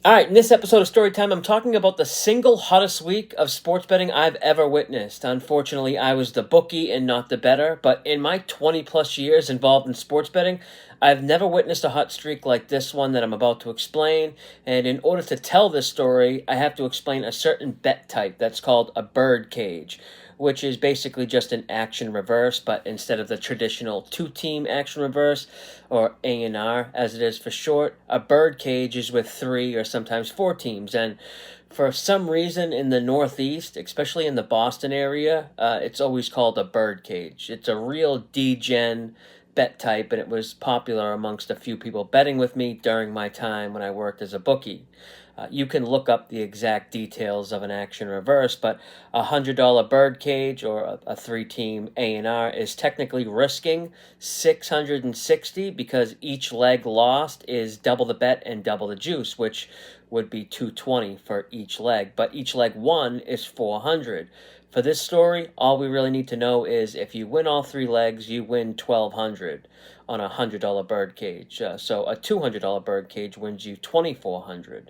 All right, in this episode of Storytime, I'm talking about the single hottest week of sports betting I've ever witnessed. Unfortunately, I was the bookie and not the bettor, but in my 20 plus years involved in sports betting, I've never witnessed a hot streak like this one that I'm about to explain. And in order to tell this story, I have to explain a certain bet type that's called a bird cage, which is basically just an action reverse, but instead of the traditional two-team action reverse, or A&R as it is for short, a bird cage is with three or sometimes four teams. And for some reason in the Northeast, especially in the Boston area, it's always called a bird cage. It's a real degen bet type, and it was popular amongst a few people betting with me during my time when I worked as a bookie. You can look up the exact details of an action reverse, but $100 bird cage or a three-team A&R is technically risking 660 because each leg lost is double the bet and double the juice, which would be 220 for each leg. But each leg won is 400. For this story, all we really need to know is if you win all three legs, you win 1,200 on a $100 bird cage. So a $200 bird cage wins you 2,400.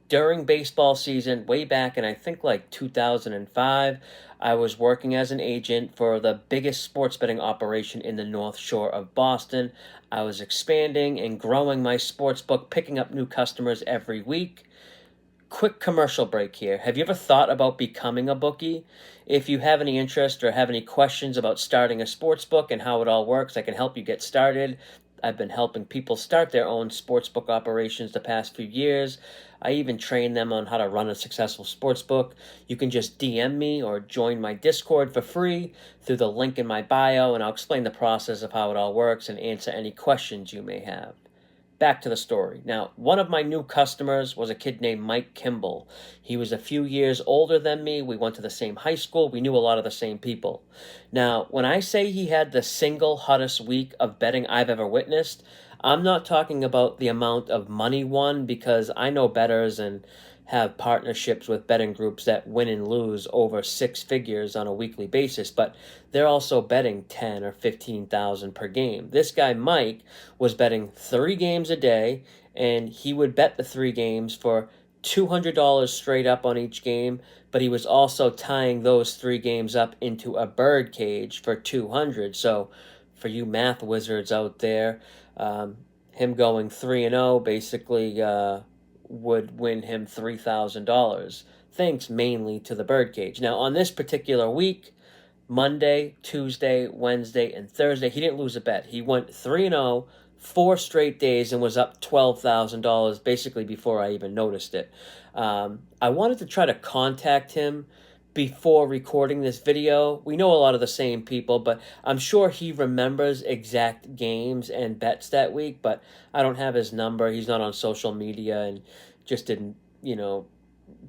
During baseball season, way back in I think like 2005, I was working as an agent for the biggest sports betting operation in the North Shore of Boston. I was expanding and growing my sports book, picking up new customers every week. Quick commercial break here. Have you ever thought about becoming a bookie? If you have any interest or have any questions about starting a sports book and how it all works, I can help you get started. I've been helping people start their own sportsbook operations the past few years. I even train them on how to run a successful sportsbook. You can just DM me or join my Discord for free through the link in my bio, and I'll explain the process of how it all works and answer any questions you may have. Back to the story. Now, one of my new customers was a kid named Mike Kimball. He was a few years older than me. We went to the same high school. We knew a lot of the same people. Now, when I say he had the single hottest week of betting I've ever witnessed, I'm not talking about the amount of money won because I know bettors and have partnerships with betting groups that win and lose over six figures on a weekly basis, but they're also betting 10 or 15,000 per game. This guy Mike was betting 3 games a day, and he would bet the 3 games for $200 straight up on each game, but he was also tying those 3 games up into a bird cage for 200. So for you math wizards out there, him going 3-0 basically would win him $3,000, thanks mainly to the birdcage. Now, on this particular week, Monday, Tuesday, Wednesday, and Thursday, he didn't lose a bet. He went 3-0, 4 straight days, and was up $12,000 basically before I even noticed it. I wanted to try to contact him before recording this video. We know a lot of the same people, but I'm sure he remembers exact games and bets that week, but I don't have his number. He's not on social media and just didn't,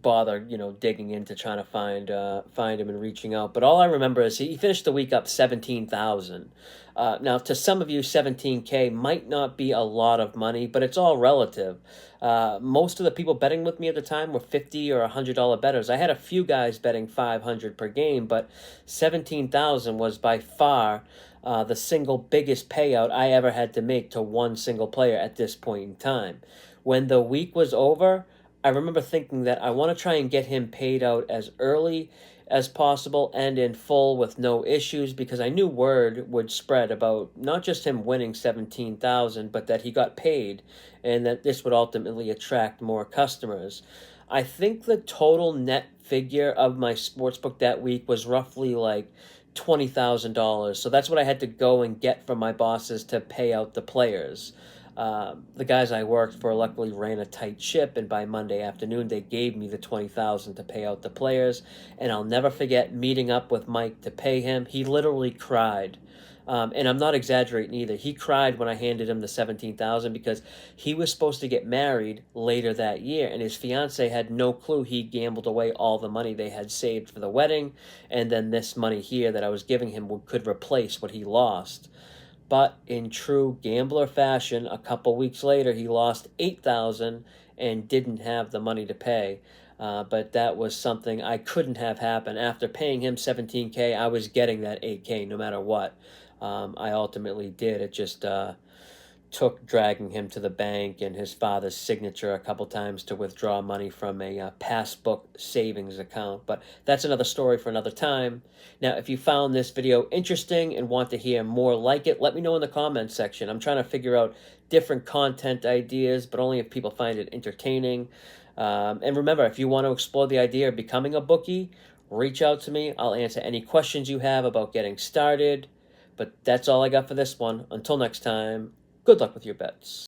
bother, digging into trying to find him and reaching out. But all I remember is he finished the week up 17,000. Now, to some of you, 17K might not be a lot of money, but it's all relative. Most of the people betting with me at the time were $50 or $100 bettors. I had a few guys betting 500 per game, but 17,000 was by far the single biggest payout I ever had to make to one single player at this point in time. When the week was over, I remember thinking that I want to try and get him paid out as early as possible and in full with no issues because I knew word would spread about not just him winning 17,000, but that he got paid and that this would ultimately attract more customers. I think the total net figure of my sportsbook that week was roughly like $20,000. So that's what I had to go and get from my bosses to pay out the players. The guys I worked for luckily ran a tight ship, and by Monday afternoon they gave me the 20,000 to pay out the players. And I'll never forget meeting up with Mike to pay him. He literally cried. And I'm not exaggerating either. He cried when I handed him the 17,000 because he was supposed to get married later that year, and his fiance had no clue he gambled away all the money they had saved for the wedding, and then this money here that I was giving him could replace what he lost. But in true gambler fashion, a couple weeks later, he lost 8,000 and didn't have the money to pay. But that was something I couldn't have happen. After paying him 17K, I was getting that 8K no matter what. I ultimately did. It just took dragging him to the bank and his father's signature a couple times to withdraw money from a passbook savings account. But that's another story for another time. Now, if you found this video interesting and want to hear more like it, let me know in the comments section. I'm trying to figure out different content ideas, but only if people find it entertaining. And remember, if you want to explore the idea of becoming a bookie, reach out to me. I'll answer any questions you have about getting started. But that's all I got for this one. Until next time, good luck with your bets.